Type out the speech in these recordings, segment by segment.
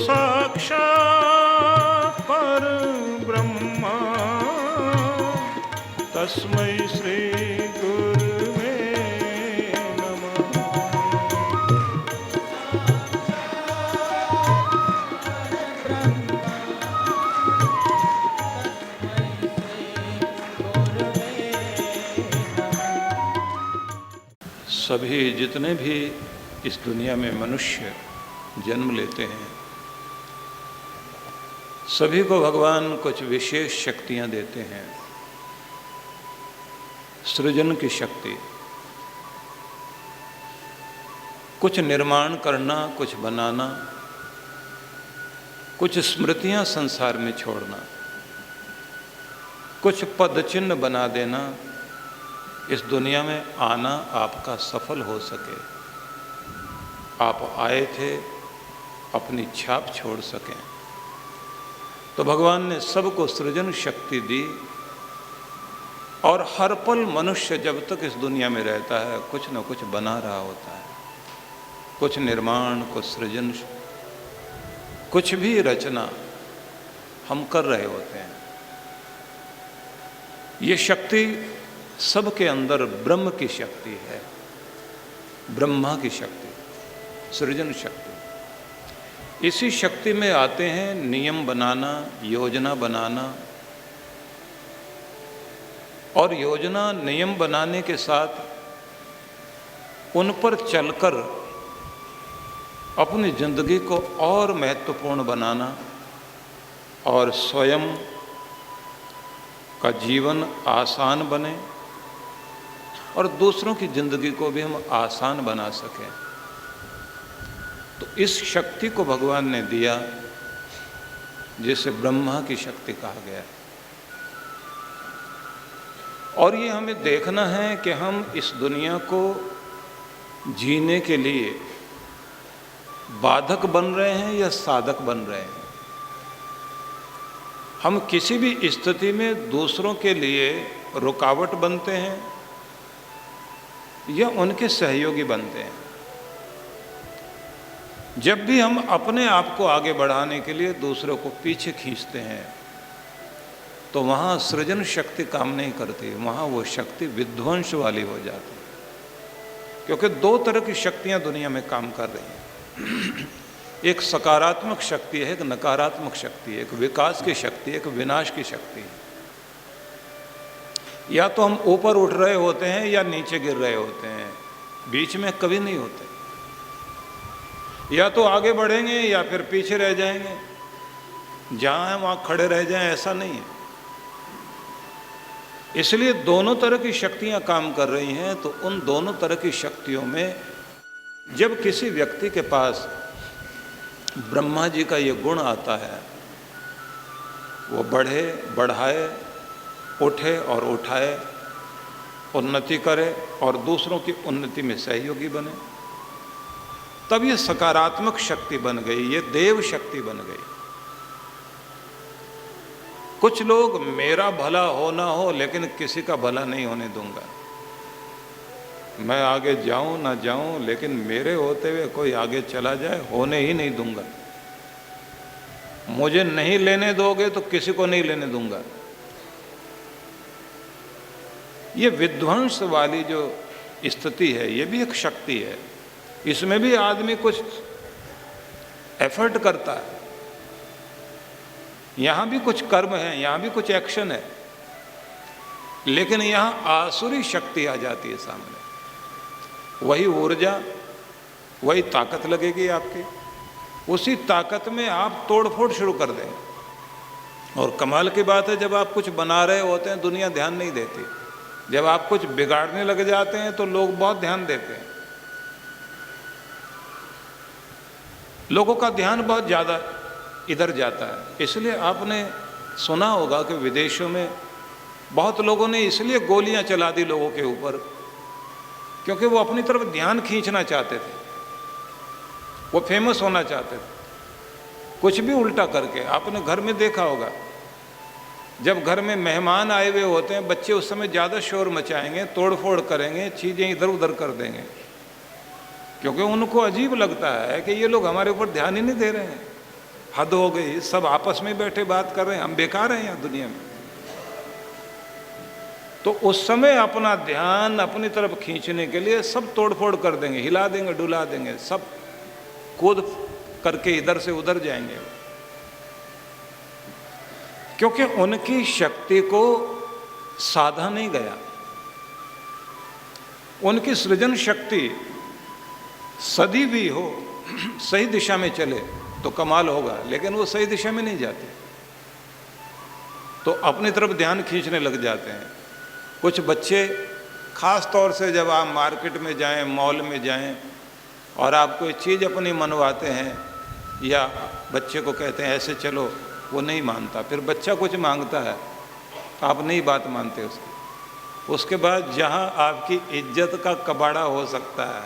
साक्षात् परब्रह्म तस्मै श्री गुरुवे नमः। सभी जितने भी इस दुनिया में मनुष्य जन्म लेते हैं, सभी को भगवान कुछ विशेष शक्तियां देते हैं। सृजन की शक्ति, कुछ निर्माण करना, कुछ बनाना, कुछ स्मृतियां संसार में छोड़ना, कुछ पद चिन्ह बना देना, इस दुनिया में आना आपका सफल हो सके, आप आए थे अपनी छाप छोड़ सकें। तो भगवान ने सबको सृजन शक्ति दी और हर पल मनुष्य जब तक इस दुनिया में रहता है कुछ न कुछ बना रहा होता है, कुछ निर्माण, कुछ सृजन, कुछ भी रचना हम कर रहे होते हैं। ये शक्ति सबके अंदर ब्रह्म की शक्ति है, ब्रह्मा की शक्ति, सृजन शक्ति। इसी शक्ति में आते हैं नियम बनाना, योजना बनाना, और योजना नियम बनाने के साथ उन पर चलकर अपनी जिंदगी को और महत्वपूर्ण बनाना और स्वयं का जीवन आसान बने और दूसरों की जिंदगी को भी हम आसान बना सकें। तो इस शक्ति को भगवान ने दिया जिसे ब्रह्मा की शक्ति कहा गया। और ये हमें देखना है कि हम इस दुनिया को जीने के लिए बाधक बन रहे हैं या साधक बन रहे हैं। हम किसी भी स्थिति में दूसरों के लिए रुकावट बनते हैं या उनके सहयोगी बनते हैं। जब भी हम अपने आप को आगे बढ़ाने के लिए दूसरों को पीछे खींचते हैं तो वहाँ सृजन शक्ति काम नहीं करती, वहाँ वो शक्ति विध्वंस वाली हो जाती है। क्योंकि दो तरह की शक्तियाँ दुनिया में काम कर रही हैं। एक सकारात्मक शक्ति है, एक नकारात्मक शक्ति है, एक विकास की शक्ति है, एक विनाश की शक्ति है। या तो हम ऊपर उठ रहे होते हैं या नीचे गिर रहे होते हैं, बीच में कभी नहीं होते। या तो आगे बढ़ेंगे या फिर पीछे रह जाएंगे, जहाँ हैं वहाँ खड़े रह जाएं, ऐसा नहीं है। इसलिए दोनों तरह की शक्तियाँ काम कर रही हैं। तो उन दोनों तरह की शक्तियों में जब किसी व्यक्ति के पास ब्रह्मा जी का ये गुण आता है, वो बढ़े, बढ़ाए, उठे और उठाए, उन्नति करे और दूसरों की उन्नति में सहयोगी बने, तब ये सकारात्मक शक्ति बन गई, ये देव शक्ति बन गई। कुछ लोग मेरा भला हो ना हो लेकिन किसी का भला नहीं होने दूंगा, मैं आगे जाऊं ना जाऊं लेकिन मेरे होते हुए कोई आगे चला जाए होने ही नहीं दूंगा, मुझे नहीं लेने दोगे तो किसी को नहीं लेने दूंगा। ये विध्वंस वाली जो स्थिति है ये भी एक शक्ति है। इसमें भी आदमी कुछ एफर्ट करता है, यहाँ भी कुछ कर्म है, यहाँ भी कुछ एक्शन है, लेकिन यहाँ आसुरी शक्ति आ जाती है सामने। वही ऊर्जा, वही ताकत लगेगी आपकी, उसी ताकत में आप तोड़फोड़ शुरू कर देंगे। और कमाल की बात है, जब आप कुछ बना रहे होते हैं दुनिया ध्यान नहीं देती, जब आप कुछ बिगाड़ने लग जाते हैं तो लोग बहुत ध्यान देते हैं। लोगों का ध्यान बहुत ज़्यादा इधर जाता है। इसलिए आपने सुना होगा कि विदेशों में बहुत लोगों ने इसलिए गोलियां चला दी लोगों के ऊपर, क्योंकि वो अपनी तरफ ध्यान खींचना चाहते थे, वो फेमस होना चाहते थे, कुछ भी उल्टा करके। आपने घर में देखा होगा, जब घर में मेहमान आए हुए होते हैं, बच्चे उस समय ज़्यादा शोर मचाएंगे, तोड़फोड़ करेंगे, चीज़ें इधर उधर कर देंगे, क्योंकि उनको अजीब लगता है कि ये लोग हमारे ऊपर ध्यान ही नहीं दे रहे हैं। हद हो गई, सब आपस में बैठे बात कर रहे हैं, हम बेकार हैं यहाँ दुनिया में। तो उस समय अपना ध्यान अपनी तरफ खींचने के लिए सब तोड़फोड़ कर देंगे, हिला देंगे, डुला देंगे, सब कूद करके इधर से उधर जाएंगे, क्योंकि उनकी शक्ति को साधा नहीं गया। उनकी सृजन शक्ति सदी भी हो, सही दिशा में चले तो कमाल होगा, लेकिन वो सही दिशा में नहीं जाती, तो अपनी तरफ ध्यान खींचने लग जाते हैं। कुछ बच्चे खास तौर से जब आप मार्केट में जाएं, मॉल में जाएं और आप कोई चीज़ अपनी मनवाते हैं या बच्चे को कहते हैं ऐसे चलो, वो नहीं मानता, फिर बच्चा कुछ मांगता है, आप नहीं बात मानते उसकी, उसके बाद जहाँ आपकी इज्जत का कबाड़ा हो सकता है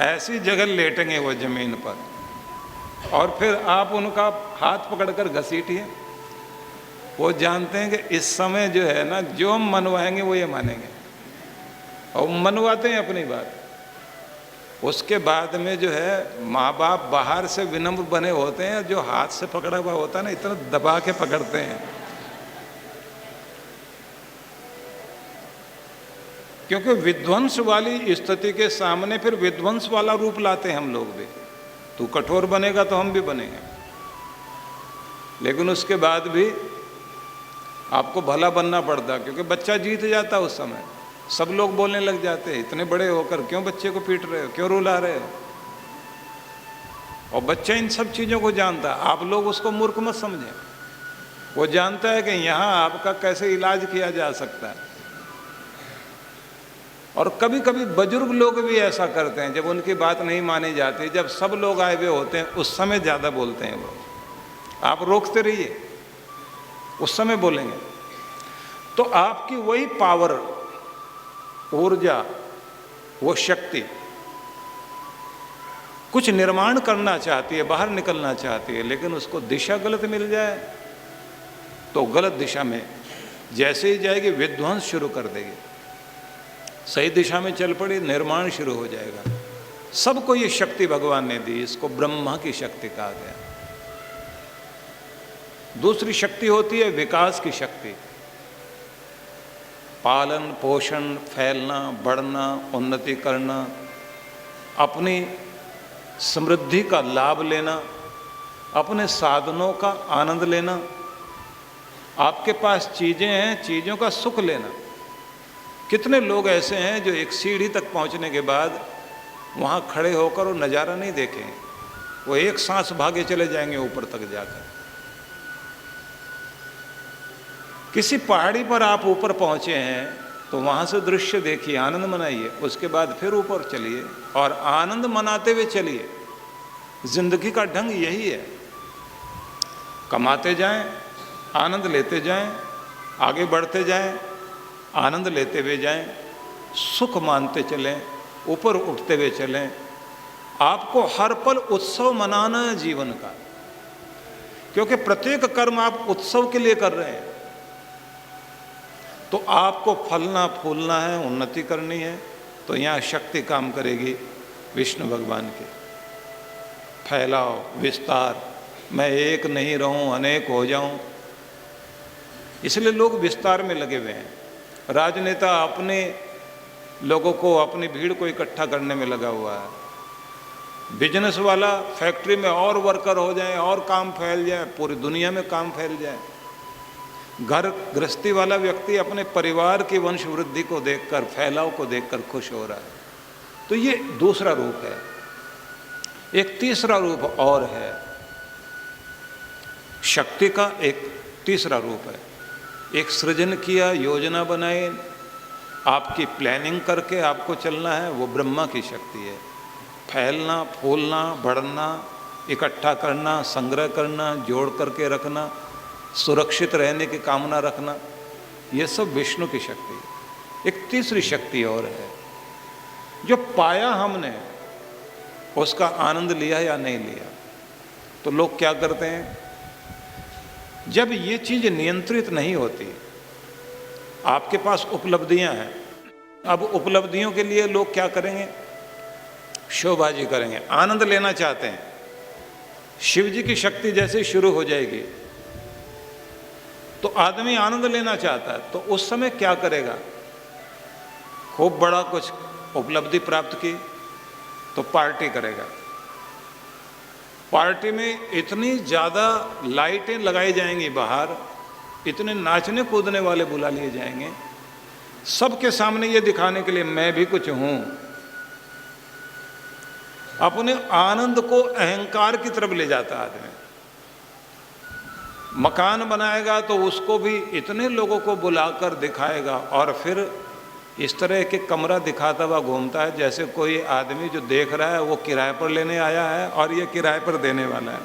ऐसी जगह लेटेंगे वो ज़मीन पर, और फिर आप उनका हाथ पकड़कर घसीटिए। वो जानते हैं कि इस समय जो है ना, जो हम मनवाएंगे वो ये मानेंगे, और मनवाते हैं अपनी बात। उसके बाद में जो है माँ बाप बाहर से विनम्र बने होते हैं, जो हाथ से पकड़ा हुआ होता है ना, इतना दबा के पकड़ते हैं, क्योंकि विध्वंस वाली स्थिति के सामने फिर विध्वंस वाला रूप लाते हैं हम लोग भी। तू कठोर बनेगा तो हम भी बनेंगे, लेकिन उसके बाद भी आपको भला बनना पड़ता, क्योंकि बच्चा जीत जाता उस समय। सब लोग बोलने लग जाते हैं, इतने बड़े होकर क्यों बच्चे को पीट रहे हो, क्यों रुला रहे हो। और बच्चा इन सब चीज़ों को जानता है, आप लोग उसको मूर्ख मत समझें। वो जानता है कि यहाँ आपका कैसे इलाज किया जा सकता है। और कभी कभी बुजुर्ग लोग भी ऐसा करते हैं, जब उनकी बात नहीं मानी जाती, जब सब लोग आए हुए होते हैं उस समय ज़्यादा बोलते हैं वो। आप रोकते रहिए, उस समय बोलेंगे तो आपकी वही पावर, ऊर्जा, वो शक्ति कुछ निर्माण करना चाहती है, बाहर निकलना चाहती है, लेकिन उसको दिशा गलत मिल जाए तो गलत दिशा में जैसे ही जाएगी विध्वंस शुरू कर देगी। सही दिशा में चल पड़ी, निर्माण शुरू हो जाएगा। सबको ये शक्ति भगवान ने दी, इसको ब्रह्मा की शक्ति कहा गया। दूसरी शक्ति होती है विकास की शक्ति, पालन पोषण, फैलना, बढ़ना, उन्नति करना, अपनी समृद्धि का लाभ लेना, अपने साधनों का आनंद लेना, आपके पास चीज़ें हैं, चीज़ों का सुख लेना। कितने लोग ऐसे हैं जो एक सीढ़ी तक पहुंचने के बाद वहाँ खड़े होकर वो नज़ारा नहीं देखेंगे, वो एक सांस भागे चले जाएंगे ऊपर तक जाकर। किसी पहाड़ी पर आप ऊपर पहुँचे हैं तो वहाँ से दृश्य देखिए, आनंद मनाइए, उसके बाद फिर ऊपर चलिए और आनंद मनाते हुए चलिए। जिंदगी का ढंग यही है, कमाते जाएं, आनंद लेते जाएं, आगे बढ़ते जाएं, आनंद लेते हुए जाएं, सुख मानते चलें, ऊपर उठते हुए चलें। आपको हर पल उत्सव मनाना है जीवन का, क्योंकि प्रत्येक कर्म आप उत्सव के लिए कर रहे हैं। तो आपको फलना फूलना है, उन्नति करनी है, तो यहाँ शक्ति काम करेगी विष्णु भगवान की। फैलाओ, विस्तार, मैं एक नहीं रहूं, अनेक हो जाऊं। इसलिए लोग विस्तार में लगे हुए हैं। राजनेता अपने लोगों को, अपनी भीड़ को इकट्ठा करने में लगा हुआ है। बिजनेस वाला फैक्ट्री में और वर्कर हो जाए और काम फैल जाए, पूरी दुनिया में काम फैल जाए। घर गृहस्थी वाला व्यक्ति अपने परिवार की वंश वृद्धि को देखकर, फैलाव को देखकर खुश हो रहा है। तो ये दूसरा रूप है। एक तीसरा रूप और है, शक्ति का एक तीसरा रूप है। एक सृजन किया, योजना बनाई, आपकी प्लानिंग करके आपको चलना है, वो ब्रह्मा की शक्ति है। फैलना, फूलना, बढ़ना, इकट्ठा करना, संग्रह करना, जोड़ करके रखना, सुरक्षित रहने की कामना रखना, ये सब विष्णु की शक्ति है। एक तीसरी शक्ति और है, जो पाया हमने उसका आनंद लिया या नहीं लिया। तो लोग क्या करते हैं, जब ये चीज़ नियंत्रित नहीं होती, आपके पास उपलब्धियां हैं, अब उपलब्धियों के लिए लोग क्या करेंगे, शोबाजी करेंगे, आनंद लेना चाहते हैं, शिव जी की शक्ति जैसे शुरू हो जाएगी तो आदमी आनंद लेना चाहता है, तो उस समय क्या करेगा? खूब बड़ा कुछ उपलब्धि प्राप्त की तो पार्टी करेगा। पार्टी में इतनी ज़्यादा लाइटें लगाई जाएंगी बाहर, इतने नाचने कूदने वाले बुला लिए जाएंगे, सबके सामने ये दिखाने के लिए मैं भी कुछ हूं। अपने आनंद को अहंकार की तरफ ले जाता आदमी। मकान बनाएगा तो उसको भी इतने लोगों को बुलाकर दिखाएगा और फिर इस तरह के कमरा दिखाता हुआ घूमता है जैसे कोई आदमी जो देख रहा है वो किराए पर लेने आया है और ये किराए पर देने वाला है।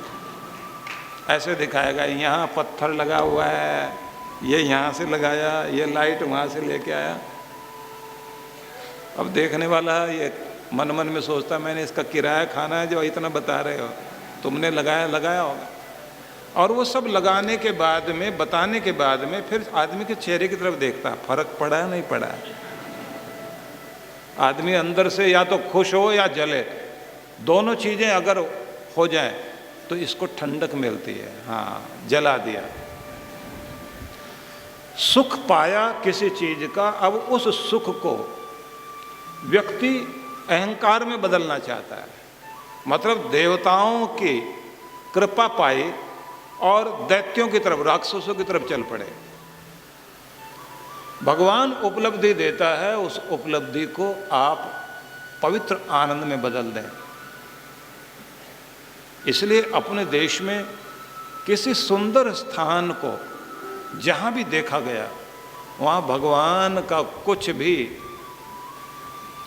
ऐसे दिखाएगा, यहाँ पत्थर लगा हुआ है, ये यहाँ से लगाया, ये लाइट वहाँ से लेके आया। अब देखने वाला ये मन मन में सोचता, मैंने इसका किराया खाना है जो इतना बता रहे हो, तुमने लगाया होगा। और वो सब लगाने के बाद में, बताने के बाद में फिर आदमी के चेहरे की तरफ देखता, फर्क पड़ा है नहीं पड़ा है। आदमी अंदर से या तो खुश हो या जले, दोनों चीज़ें अगर हो जाए तो इसको ठंडक मिलती है। हाँ, जला दिया, सुख पाया किसी चीज का, अब उस सुख को व्यक्ति अहंकार में बदलना चाहता है। मतलब देवताओं की कृपा पाई और दैत्यों की तरफ, राक्षसों की तरफ चल पड़े। भगवान उपलब्धि देता है, उस उपलब्धि को आप पवित्र आनंद में बदल दें। इसलिए अपने देश में किसी सुंदर स्थान को जहाँ भी देखा गया वहाँ भगवान का कुछ भी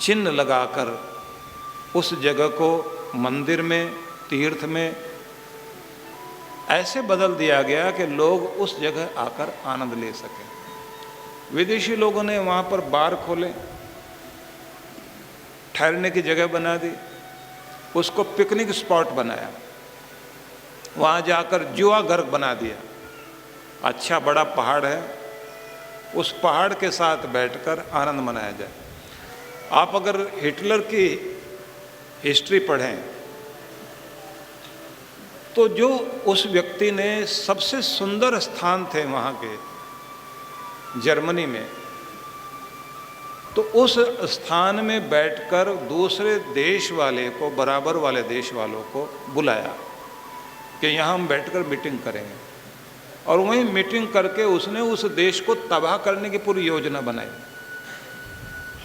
चिन्ह लगाकर उस जगह को मंदिर में, तीर्थ में ऐसे बदल दिया गया कि लोग उस जगह आकर आनंद ले सकें। विदेशी लोगों ने वहाँ पर बार खोले, ठहरने की जगह बना दी, उसको पिकनिक स्पॉट बनाया, वहाँ जाकर जुआ घर बना दिया। अच्छा बड़ा पहाड़ है, उस पहाड़ के साथ बैठकर आनंद मनाया जाए। आप अगर हिटलर की हिस्ट्री पढ़ें तो जो उस व्यक्ति ने सबसे सुंदर स्थान थे वहाँ के जर्मनी में, तो उस स्थान में बैठकर दूसरे देश वाले को, बराबर वाले देश वालों को बुलाया कि यहाँ हम बैठकर मीटिंग करेंगे, और वहीं मीटिंग करके उसने उस देश को तबाह करने की पूरी योजना बनाई।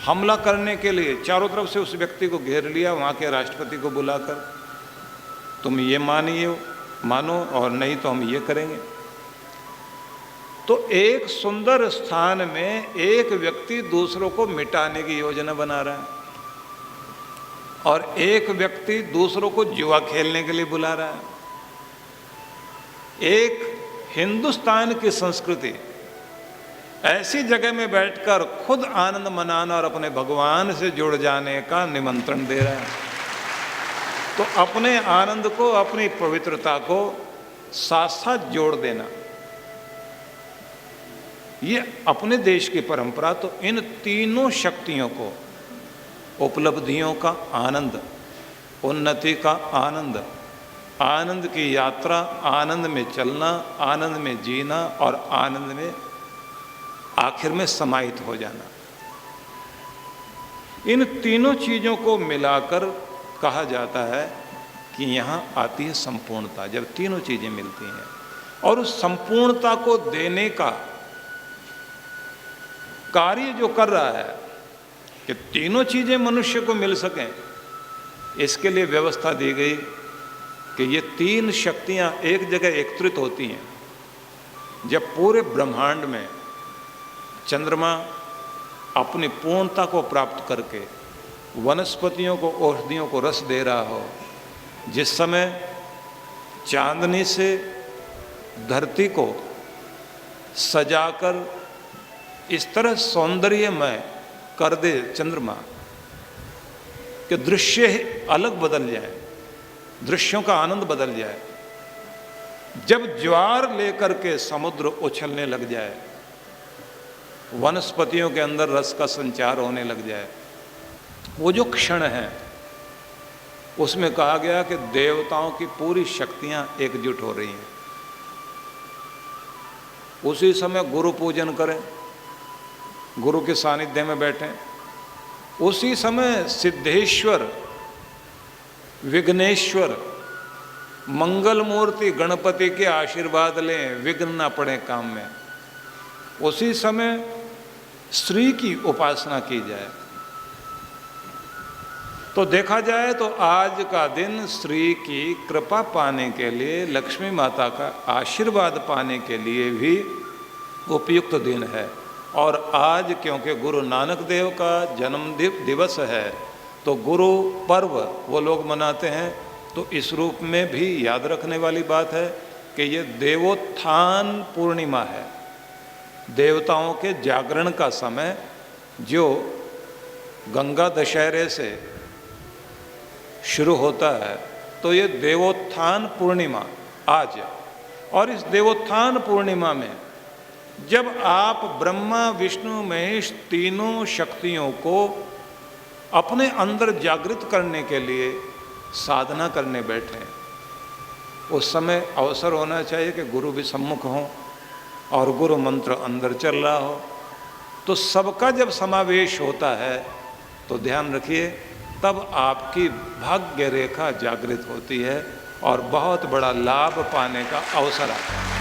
हमला करने के लिए चारों तरफ से उस व्यक्ति को घेर लिया, वहाँ के राष्ट्रपति को बुलाकर, तुम ये मानो और नहीं तो हम ये करेंगे। तो एक सुंदर स्थान में एक व्यक्ति दूसरों को मिटाने की योजना बना रहा है और एक व्यक्ति दूसरों को जुआ खेलने के लिए बुला रहा है। एक हिंदुस्तान की संस्कृति ऐसी जगह में बैठकर खुद आनंद मनाना और अपने भगवान से जुड़ जाने का निमंत्रण दे रहा है। तो अपने आनंद को, अपनी पवित्रता को साथ साथ जोड़ देना, ये अपने देश की परंपरा। तो इन तीनों शक्तियों को, उपलब्धियों का आनंद, उन्नति का आनंद, आनंद की यात्रा, आनंद में चलना, आनंद में जीना और आनंद में आखिर में समाहित हो जाना, इन तीनों चीज़ों को मिलाकर कहा जाता है कि यहाँ आती है संपूर्णता। जब तीनों चीज़ें मिलती हैं और उस संपूर्णता को देने का कार्य जो कर रहा है कि तीनों चीज़ें मनुष्य को मिल सकें, इसके लिए व्यवस्था दी गई कि ये तीन शक्तियाँ एक जगह एकत्रित होती हैं। जब पूरे ब्रह्मांड में चंद्रमा अपनी पूर्णता को प्राप्त करके वनस्पतियों को, औषधियों को रस दे रहा हो, जिस समय चांदनी से धरती को सजाकर इस तरह सौंदर्यमय कर दे चंद्रमा कि दृश्य अलग बदल जाए, दृश्यों का आनंद बदल जाए, जब ज्वार लेकर के समुद्र उछलने लग जाए, वनस्पतियों के अंदर रस का संचार होने लग जाए, वो जो क्षण है उसमें कहा गया कि देवताओं की पूरी शक्तियां एकजुट हो रही हैं। उसी समय गुरु पूजन करें, गुरु के सानिध्य में बैठें। उसी समय सिद्धेश्वर, विघ्नेश्वर, मंगल मूर्ति गणपति के आशीर्वाद लें, विघ्न ना पड़े काम में। उसी समय श्री की उपासना की जाए। तो देखा जाए तो आज का दिन श्री की कृपा पाने के लिए, लक्ष्मी माता का आशीर्वाद पाने के लिए भी उपयुक्त दिन है। और आज क्योंकि गुरु नानक देव का जन्म दिवस है, तो गुरु पर्व वो लोग मनाते हैं। तो इस रूप में भी याद रखने वाली बात है कि ये देवोत्थान पूर्णिमा है, देवताओं के जागरण का समय, जो गंगा दशहरे से शुरू होता है। तो ये देवोत्थान पूर्णिमा आज, और इस देवोत्थान पूर्णिमा में जब आप ब्रह्मा विष्णु महेश तीनों शक्तियों को अपने अंदर जागृत करने के लिए साधना करने बैठे, उस समय अवसर होना चाहिए कि गुरु भी सम्मुख हों और गुरु मंत्र अंदर चल रहा हो। तो सबका जब समावेश होता है तो ध्यान रखिए, तब आपकी भाग्य रेखा जागृत होती है और बहुत बड़ा लाभ पाने का अवसर आता है।